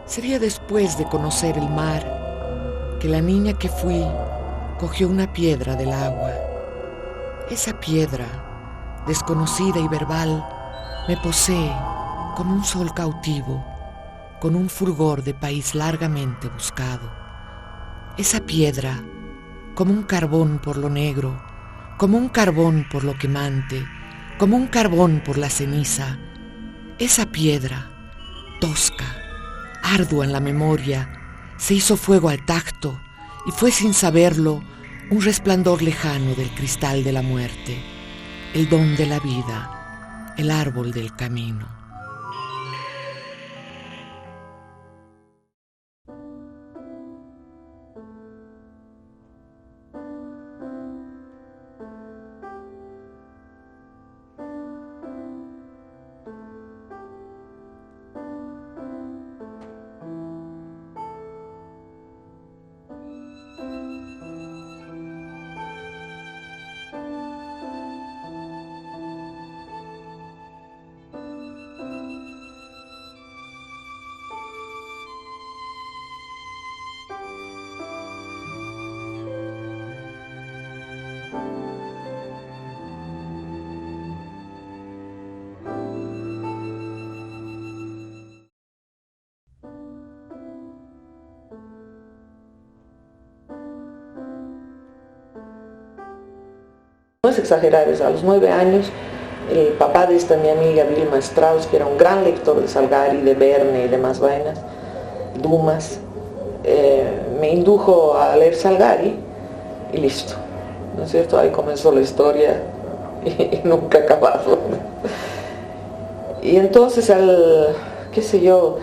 Sería después de conocer el mar que la niña que fui cogió una piedra del agua. Esa piedra, desconocida y verbal, me posee con un sol cautivo, con un fulgor de país largamente buscado. Esa piedra, como un carbón por lo negro, como un carbón por lo quemante, como un carbón por la ceniza, esa piedra, tosca, ardua en la memoria, se hizo fuego al tacto y fue sin saberlo un resplandor lejano del cristal de la muerte, el don de la vida, el árbol del camino. No es exagerar, a los 9 años el papá de esta mi amiga Vilma Strauss, que era un gran lector de Salgari, de Verne y demás vainas, Dumas, me indujo a leer Salgari y listo, ¿no es cierto? Ahí comenzó la historia y nunca ha acabado. Y entonces qué sé yo,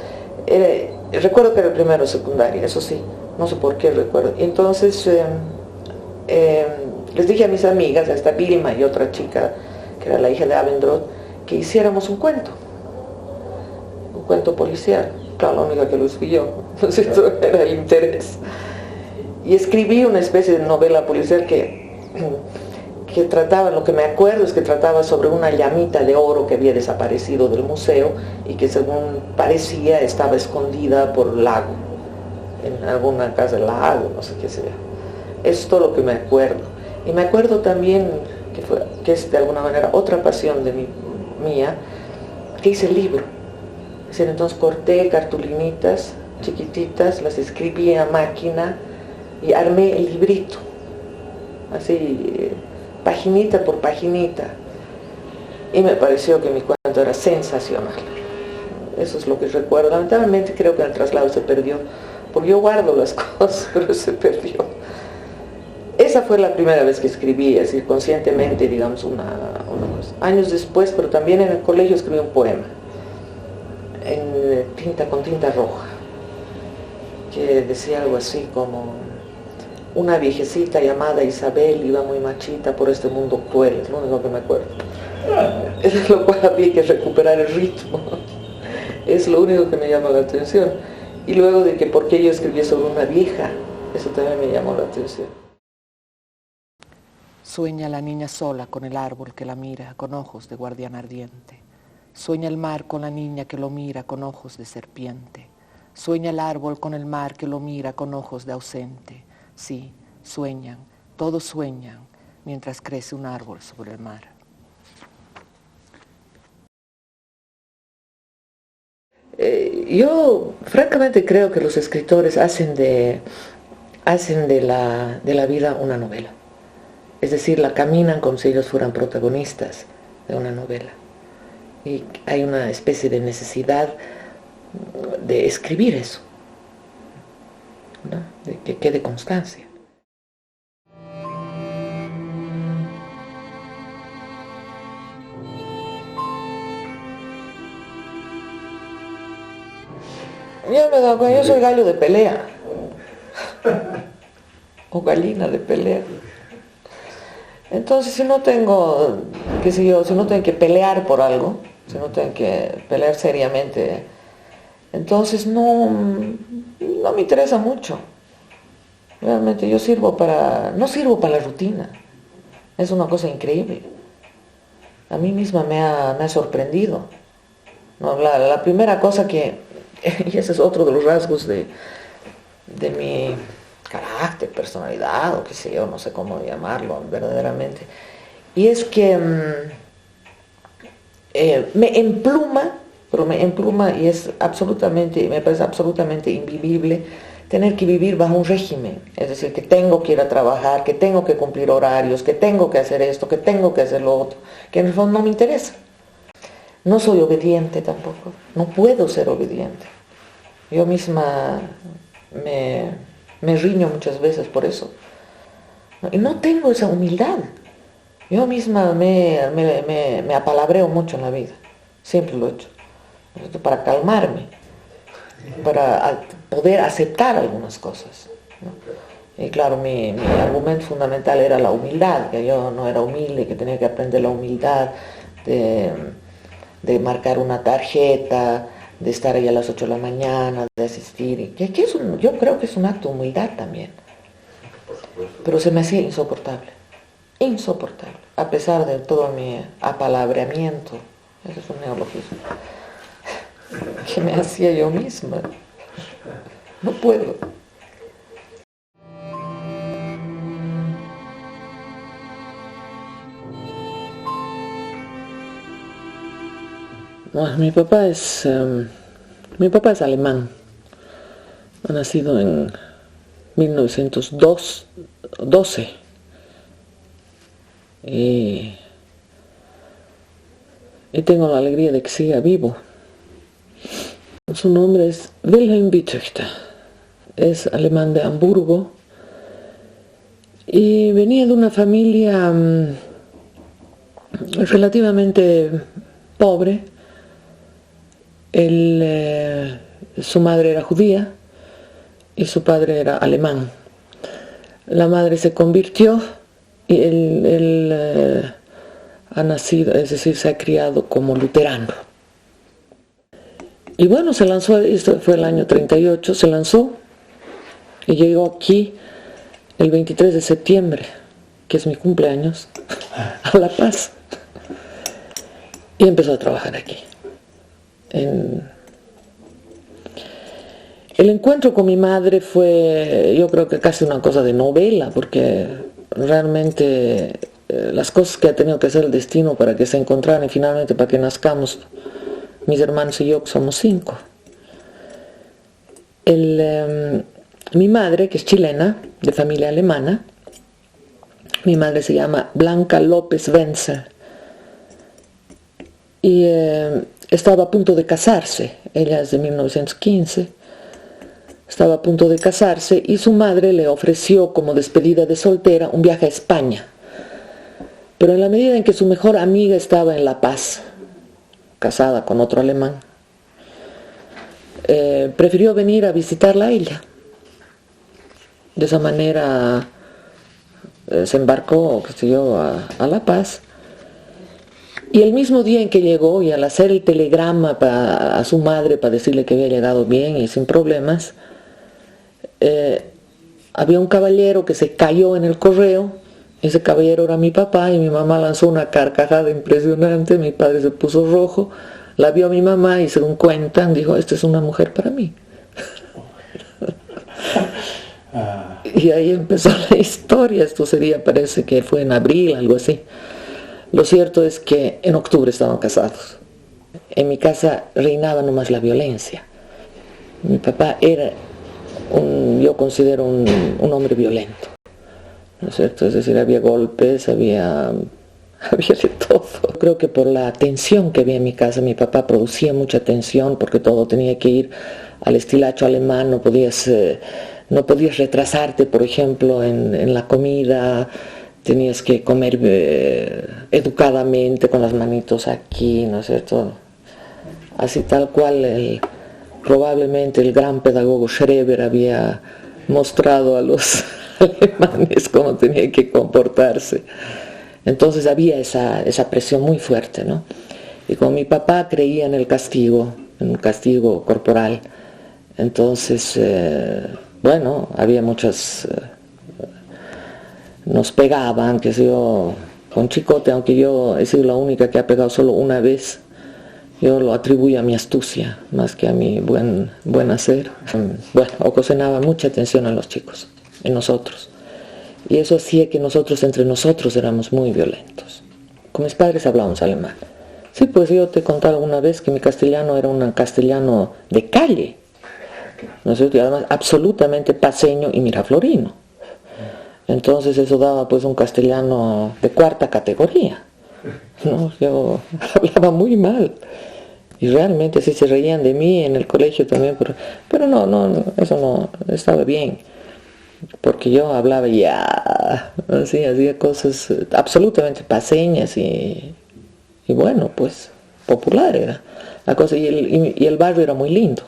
recuerdo que era el primero de secundaria, eso sí, no sé por qué recuerdo. Y entonces les dije a mis amigas, a esta Vilma y otra chica, que era la hija de Abendroth, que hiciéramos un cuento policial. Claro, la única que lo fui yo, entonces esto era el interés. Y escribí una especie de novela policial que trataba, lo que me acuerdo es que trataba sobre una llamita de oro que había desaparecido del museo y que según parecía estaba escondida por el lago, en alguna casa del lago, no sé qué sea. Eso es todo lo que me acuerdo. Y me acuerdo también que es de alguna manera otra pasión mía, que hice el libro. Es decir, entonces corté cartulinitas chiquititas, las escribí a máquina y armé el librito, así, paginita por paginita. Y me pareció que mi cuento era sensacional. Eso es lo que recuerdo. Lamentablemente creo que el traslado se perdió, porque yo guardo las cosas, pero se perdió. Esa fue la primera vez que escribí, es decir, conscientemente, digamos, unos años después, pero también en el colegio escribí un poema, con tinta roja, que decía algo así como: una viejecita llamada Isabel iba muy machita por este mundo cruel, es lo único que me acuerdo. Es lo cual había que recuperar el ritmo, es lo único que me llama la atención. Y luego de que por qué yo escribí sobre una vieja, eso también me llamó la atención. Sueña la niña sola con el árbol que la mira con ojos de guardián ardiente. Sueña el mar con la niña que lo mira con ojos de serpiente. Sueña el árbol con el mar que lo mira con ojos de ausente. Sí, sueñan, todos sueñan, mientras crece un árbol sobre el mar. Yo francamente creo que los escritores hacen de la vida una novela. Es decir, la caminan como si ellos fueran protagonistas de una novela. Y hay una especie de necesidad de escribir eso, ¿no? De que quede constancia. Yo me he dado cuenta, yo soy gallo de pelea. O gallina de pelea. Entonces, si no tengo, qué sé yo, si no tengo que pelear por algo, si no tengo que pelear seriamente, entonces no me interesa mucho. Realmente yo no sirvo para la rutina. Es una cosa increíble. A mí misma me ha sorprendido. No, la primera cosa que y ese es otro de los rasgos de mi carácter, personalidad, o qué sé yo, no sé cómo llamarlo verdaderamente, y es que me empluma, pero me empluma y me parece absolutamente invivible tener que vivir bajo un régimen, es decir, que tengo que ir a trabajar, que tengo que cumplir horarios, que tengo que hacer esto, que tengo que hacer lo otro, que en el fondo no me interesa. No soy obediente tampoco, no puedo ser obediente. Yo misma me riño muchas veces por eso. Y no tengo esa humildad. Yo misma me apalabreo mucho en la vida, siempre lo he hecho, para calmarme, para poder aceptar algunas cosas, ¿no? Y claro, mi argumento fundamental era la humildad, que yo no era humilde, que tenía que aprender la humildad de marcar una tarjeta, de estar ahí a las 8 de la mañana, de asistir, yo creo que es un acto de humildad también, pero se me hacía insoportable, a pesar de todo mi apalabreamiento, eso es un neologismo, que me hacía yo misma. No puedo. Bueno, mi papá es alemán. Ha nacido en 1912. Y tengo la alegría de que siga vivo. Su nombre es Wilhelm Bittöchter. Es alemán de Hamburgo. Y venía de una familia relativamente pobre. Su madre era judía y su padre era alemán. La madre se convirtió y él ha nacido, es decir, se ha criado como luterano. Y bueno, se lanzó, esto fue el año 38, se lanzó y llegó aquí el 23 de septiembre, que es mi cumpleaños, a La Paz. Y empezó a trabajar aquí. El encuentro con mi madre fue, yo creo que casi una cosa de novela, porque realmente las cosas que ha tenido que hacer el destino para que se encontraran y finalmente para que nazcamos, mis hermanos y yo, que somos 5. Mi madre, que es chilena, de familia alemana, mi madre se llama Blanca López Wenzel, y estaba a punto de casarse, ella es de 1915, estaba a punto de casarse y su madre le ofreció como despedida de soltera un viaje a España, pero en la medida en que su mejor amiga estaba en La Paz, casada con otro alemán, prefirió venir a visitarla a ella. De esa manera se embarcó, qué sé yo, a La Paz. Y el mismo día en que llegó, y al hacer el telegrama a su madre para decirle que había llegado bien y sin problemas, había un caballero que se cayó en el correo. Ese caballero era mi papá y mi mamá lanzó una carcajada impresionante, mi padre se puso rojo, la vio mi mamá y según cuentan dijo, esta es una mujer para mí. Y ahí empezó la historia, esto parece que fue en abril, algo así. Lo cierto es que en octubre estaban casados. En mi casa reinaba nomás la violencia. Mi papá era, yo considero un hombre violento, ¿no es cierto? Es decir, había golpes, había de todo. Creo que por la tensión que había en mi casa, mi papá producía mucha tensión porque todo tenía que ir al estilacho alemán, no podías retrasarte, por ejemplo, en la comida, tenías que comer educadamente con las manitos aquí, ¿no es cierto? Así tal cual probablemente el gran pedagogo Schreber había mostrado a los alemanes cómo tenían que comportarse. Entonces había esa presión muy fuerte, ¿no? Y como mi papá creía en el castigo, en un castigo corporal, entonces, bueno, había muchas... nos pegaban, que sé yo, con chicote, aunque yo he sido la única que ha pegado solo una vez, Yo lo atribuyo a mi astucia, más que a mi buen hacer. Bueno, ocasionaba mucha atención a los chicos, en nosotros. Y eso hacía que nosotros, entre nosotros, éramos muy violentos. Con mis padres hablábamos alemán. Sí, pues yo te he contado alguna vez que mi castellano era un castellano de calle, ¿no es cierto? Y además absolutamente paseño y miraflorino. Entonces eso daba pues un castellano de cuarta categoría, ¿no? Yo hablaba muy mal. Y realmente sí se reían de mí en el colegio también, pero no, eso no estaba bien. Porque yo hablaba ya, así, hacía cosas absolutamente paseñas y bueno, pues popular era la cosa. Y el barrio era muy lindo.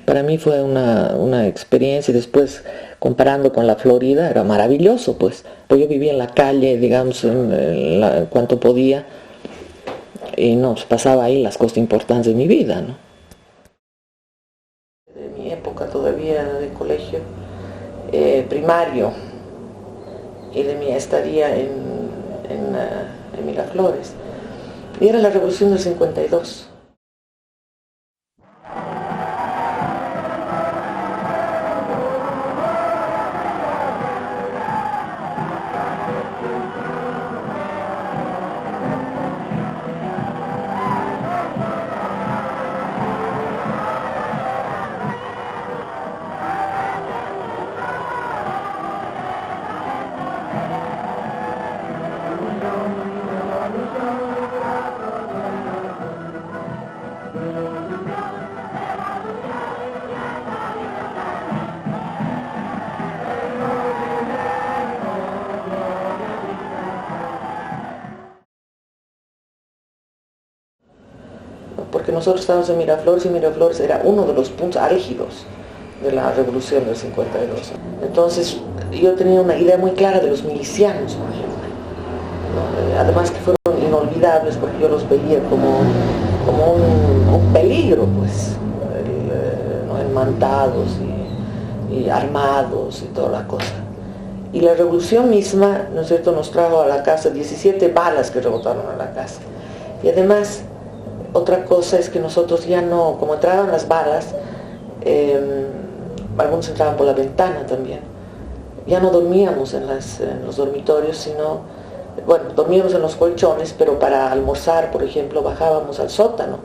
Para mí fue una experiencia, y después comparando con la Florida era maravilloso, pues yo vivía en la calle, digamos, cuanto podía, y no, pues, pasaba ahí las cosas importantes de mi vida, ¿no? De mi época todavía de colegio primario y de mi estadía en Miraflores, y era la Revolución del 52. Porque nosotros estábamos en Miraflores y Miraflores era uno de los puntos álgidos de la Revolución del 52. Entonces yo tenía una idea muy clara de los milicianos, por ejemplo, ¿no? Además que fueron inolvidables porque yo los veía como un peligro, pues, ¿no? Enmantados y armados y toda la cosa. Y la revolución misma, ¿no es cierto?, nos trajo a la casa 17 balas que rebotaron a la casa. Y además, otra cosa es que nosotros ya no, como entraban las balas, algunos entraban por la ventana también, ya no dormíamos en los dormitorios, sino, bueno, dormíamos en los colchones, pero para almorzar, por ejemplo, bajábamos al sótano.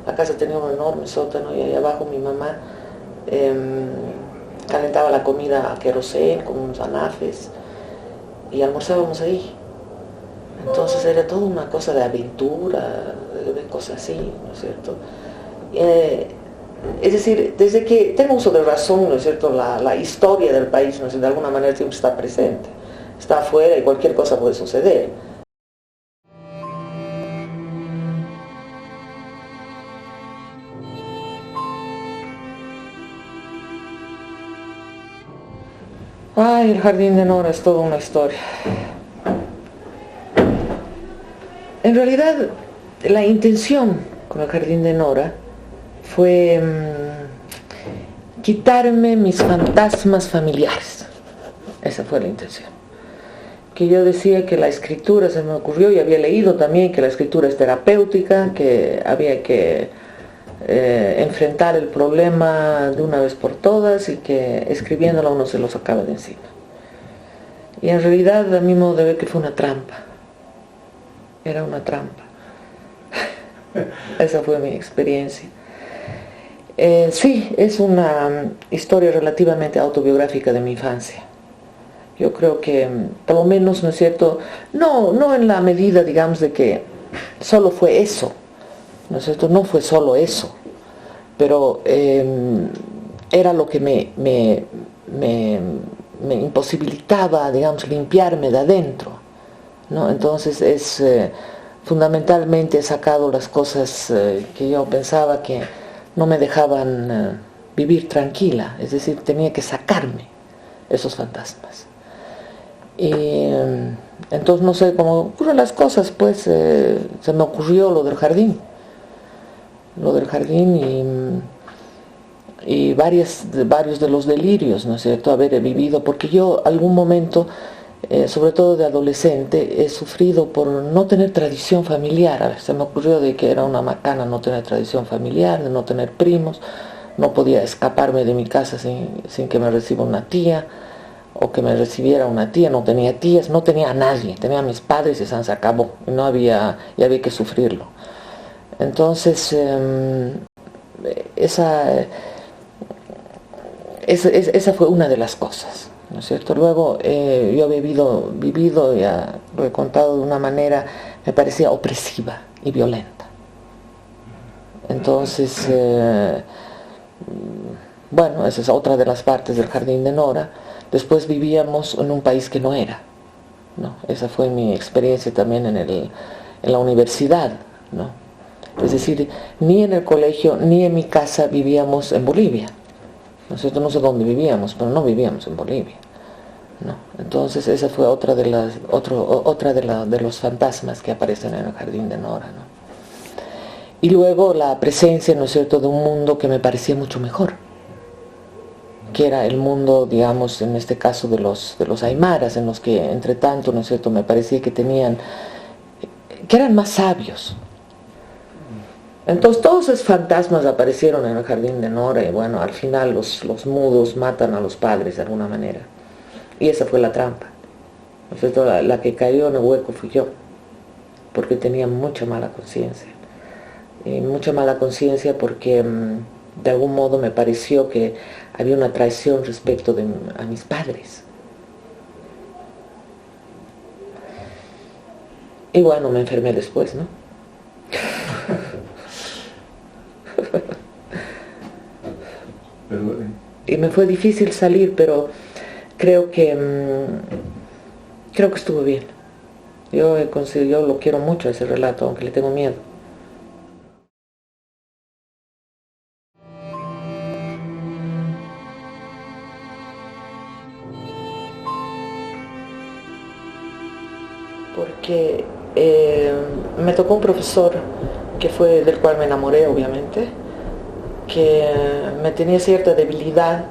La casa tenía un enorme sótano y ahí abajo mi mamá calentaba la comida a querosén con unos anafes y almorzábamos ahí. Entonces era toda una cosa de aventura, de cosas así, ¿no es cierto? Es decir, desde que tengo uso de razón, ¿no es cierto?, la historia del país, ¿no es cierto?, de alguna manera siempre está presente, está afuera y cualquier cosa puede suceder. Ay, el Jardín de Nora es toda una historia. En realidad, la intención con el Jardín de Nora fue quitarme mis fantasmas familiares. Esa fue la intención. Que yo decía que la escritura, se me ocurrió, y había leído también que la escritura es terapéutica, que había que enfrentar el problema de una vez por todas y que escribiéndolo uno se lo sacaba de encima. Y en realidad, a mi modo de ver, que fue una trampa. Era una trampa. Esa fue mi experiencia. Sí, es una historia relativamente autobiográfica de mi infancia. Yo creo que, por lo menos, ¿no es cierto?, no en la medida, digamos, de que solo fue eso, ¿no es cierto?, no fue solo eso, pero era lo que me imposibilitaba, digamos, limpiarme de adentro, ¿no? Entonces fundamentalmente he sacado las cosas que yo pensaba que no me dejaban vivir tranquila, es decir, tenía que sacarme esos fantasmas. Y entonces, no sé cómo ocurren las cosas, pues se me ocurrió lo del jardín y varios de los delirios, ¿no es cierto?, haber vivido, porque yo algún momento sobre todo de adolescente, he sufrido por no tener tradición familiar. A ver, se me ocurrió de que era una macana no tener tradición familiar, de no tener primos, no podía escaparme de mi casa sin que me reciba una tía, o que me recibiera una tía, no tenía tías, no tenía a nadie, tenía a mis padres y se acabó, y había que sufrirlo. Entonces, esa fue una de las cosas, ¿no es cierto? Luego, yo había vivido, ya lo he contado de una manera, me parecía opresiva y violenta. Entonces, bueno, esa es otra de las partes del Jardín de Nora. Después vivíamos en un país que no era, ¿no? Esa fue mi experiencia también en la universidad, ¿no? Es decir, ni en el colegio ni en mi casa vivíamos en Bolivia, ¿no es cierto? No sé dónde vivíamos, pero no vivíamos en Bolivia, ¿no? Entonces esa fue otra de los fantasmas que aparecen en el Jardín de Nora, ¿no? Y luego la presencia, ¿no es cierto?, de un mundo que me parecía mucho mejor, que era el mundo, digamos, en este caso de los aymaras, en los que entre tanto, ¿no es cierto?, me parecía que eran más sabios. Entonces todos esos fantasmas aparecieron en el Jardín de Nora y bueno, al final los mudos matan a los padres de alguna manera. Y esa fue la trampa. ¿No es cierto? La que cayó en el hueco fui yo, porque tenía mucha mala conciencia. Y mucha mala conciencia porque de algún modo me pareció que había una traición respecto a mis padres. Y bueno, me enfermé después, ¿no? Y me fue difícil salir, pero creo que estuvo bien. Yo lo quiero mucho ese relato, aunque le tengo miedo. Porque me tocó un profesor que fue del cual me enamoré, obviamente, que me tenía cierta debilidad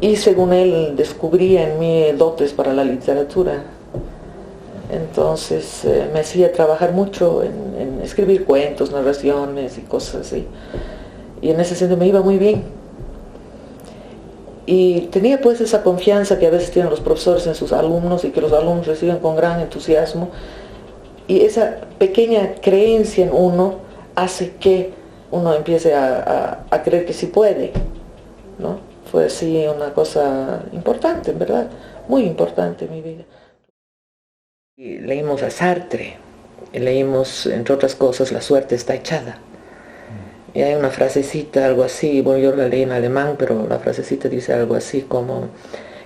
y según él descubría en mí dotes para la literatura. Entonces me hacía trabajar mucho en escribir cuentos, narraciones y cosas así. Y en ese sentido me iba muy bien. Y tenía pues esa confianza que a veces tienen los profesores en sus alumnos y que los alumnos reciben con gran entusiasmo. Y esa pequeña creencia en uno hace que uno empiece a creer que sí puede, ¿no? Fue así una cosa importante, en verdad, muy importante en mi vida. Y leímos a Sartre, leímos, entre otras cosas, La suerte está echada. Y hay una frasecita, algo así, bueno, yo la leí en alemán, pero la frasecita dice algo así como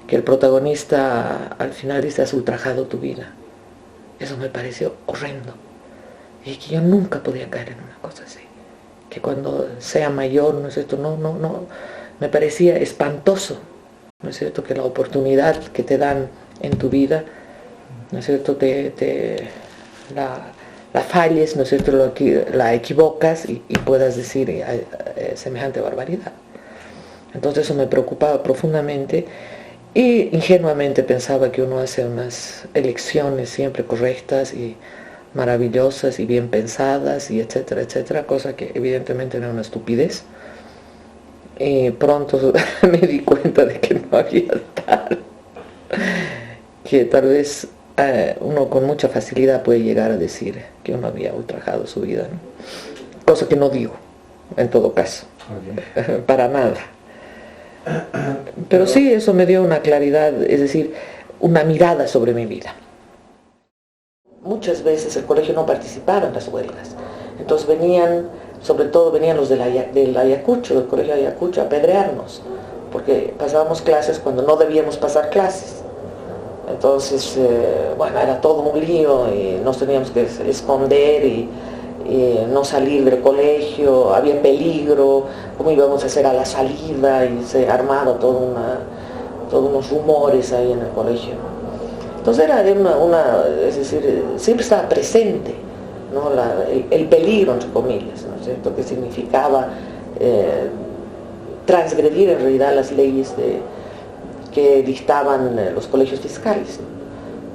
que el protagonista al final dice: has ultrajado tu vida. Eso me pareció horrendo. Y que yo nunca podía caer en una cosa así. Que cuando sea mayor, ¿no es cierto? No, me parecía espantoso, ¿no es cierto?, que la oportunidad que te dan en tu vida, ¿no es cierto?, la falles, ¿no es cierto?, la equivocas y puedas decir semejante barbaridad. Entonces eso me preocupaba profundamente y ingenuamente pensaba que uno hace unas elecciones siempre correctas y maravillosas y bien pensadas y etcétera, etcétera, cosa que evidentemente era una estupidez. Y pronto me di cuenta de que no había tal, que tal vez uno con mucha facilidad puede llegar a decir que uno había ultrajado su vida, ¿no? Cosa que no digo, en todo caso, para nada. Pero sí, eso me dio una claridad, es decir, una mirada sobre mi vida. Muchas veces el colegio no participaba en las huelgas, entonces sobre todo venían los del Ayacucho, del colegio de Ayacucho, a apedrearnos, porque pasábamos clases cuando no debíamos pasar clases. Entonces, bueno, era todo un lío y nos teníamos que esconder y no salir del colegio, había peligro, cómo íbamos a hacer a la salida, y se armaba todos unos rumores ahí en el colegio. Entonces era es decir, siempre estaba presente, ¿no?, el peligro, entre comillas, ¿no es cierto?, que significaba transgredir en realidad las leyes que dictaban los colegios fiscales, ¿no?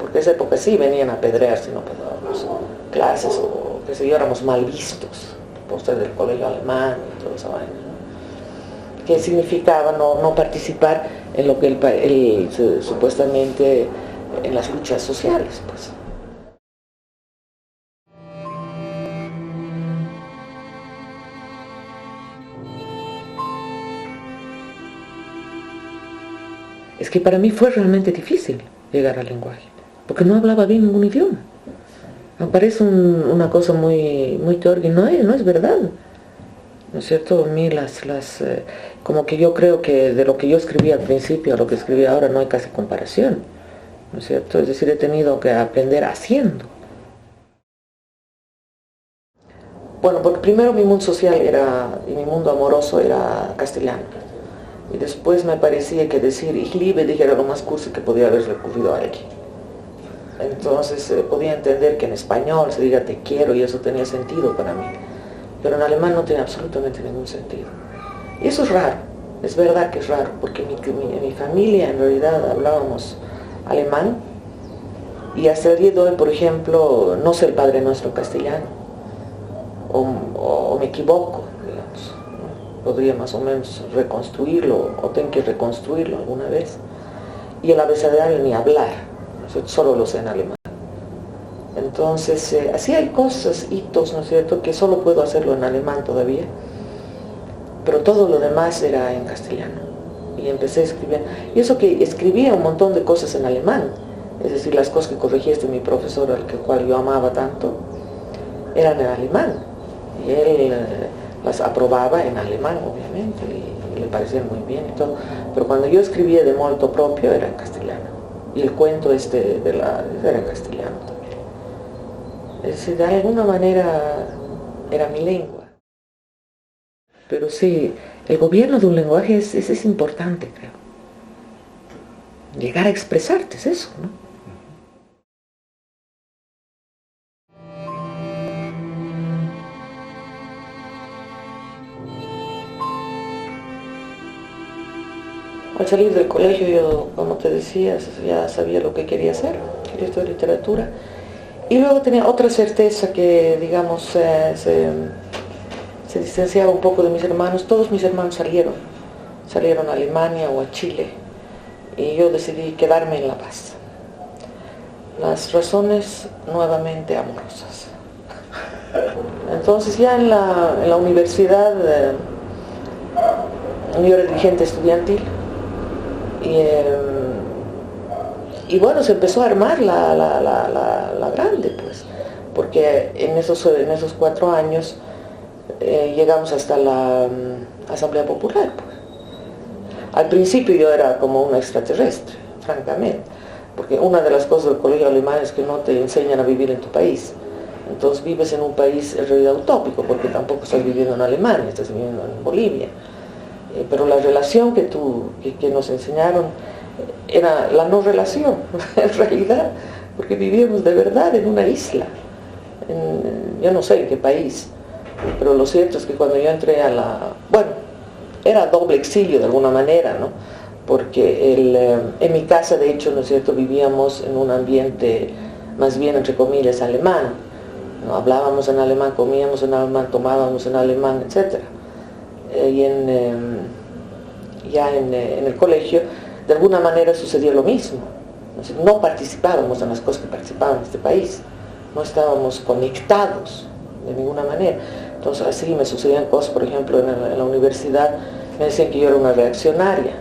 porque en esa época sí venían a apedrear si no pasábamos clases o qué sé yo, éramos mal vistos, por ser del colegio alemán y toda esa vaina, ¿no? Que significaba no participar en lo que supuestamente en las luchas sociales, pues. Es que para mí fue realmente difícil llegar al lenguaje, porque no hablaba bien ningún idioma. Me parece una cosa muy teórica, y no es verdad. ¿No es cierto? A mí como que yo creo que de lo que yo escribí al principio a lo que escribí ahora no hay casi comparación. ¿No es cierto? Es decir, he tenido que aprender haciendo. Bueno, porque primero mi mundo social y mi mundo amoroso era castellano. Y después me parecía que decir ich liebe dich era lo más cursi que podía haber recurrido a alguien. Entonces podía entender que en español se diga te quiero y eso tenía sentido para mí. Pero en alemán no tiene absolutamente ningún sentido. Y eso es raro, es verdad que es raro, porque en mi familia en realidad hablábamos alemán y hasta el día de hoy, por ejemplo, no sé el Padre Nuestro castellano, o me equivoco, digamos. Podría más o menos reconstruirlo o tengo que reconstruirlo alguna vez. Y el abecedario ni hablar, solo lo sé en alemán. Entonces, así hay cosas, hitos, ¿no es cierto?, que solo puedo hacerlo en alemán todavía, pero todo lo demás era en castellano. Y empecé a escribir, y eso que escribía un montón de cosas en alemán, es decir, las cosas que corregía mi profesor, al cual yo amaba tanto, eran en alemán. Y él las aprobaba en alemán, obviamente, y le parecían muy bien y todo. Pero cuando yo escribía de molto propio era en castellano. Y el cuento era en castellano también. Es decir, de alguna manera era mi lengua. Pero sí, el gobierno de un lenguaje es importante, creo. Llegar a expresarte es eso, ¿no? Al salir del colegio yo, como te decía, ya sabía lo que quería hacer, quería estudiar literatura. Y luego tenía otra certeza que, digamos, se distanciaba un poco de mis hermanos. Todos mis hermanos salieron a Alemania o a Chile. Y yo decidí quedarme en La Paz. Las razones nuevamente amorosas. Entonces ya en la universidad, yo era dirigente estudiantil. Y bueno, se empezó a armar la grande, pues, porque en esos 4 años llegamos hasta la Asamblea Popular, pues. Al principio yo era como una extraterrestre, francamente, porque una de las cosas del colegio alemán es que no te enseñan a vivir en tu país. Entonces vives en un país en realidad utópico, porque tampoco estás viviendo en Alemania, estás viviendo en Bolivia. Pero la relación que nos enseñaron era la no relación, en realidad, porque vivíamos de verdad en una isla, yo no sé en qué país, pero lo cierto es que cuando yo entré bueno, era doble exilio de alguna manera, ¿no? Porque en mi casa, de hecho, ¿no es cierto?, vivíamos en un ambiente más bien, entre comillas, alemán, ¿no? Hablábamos en alemán, comíamos en alemán, tomábamos en alemán, etc. Y ya en el colegio, de alguna manera sucedió lo mismo. No participábamos en las cosas que participaban en este país, no estábamos conectados de ninguna manera. Entonces así me sucedían cosas, por ejemplo, en la universidad me decían que yo era una reaccionaria.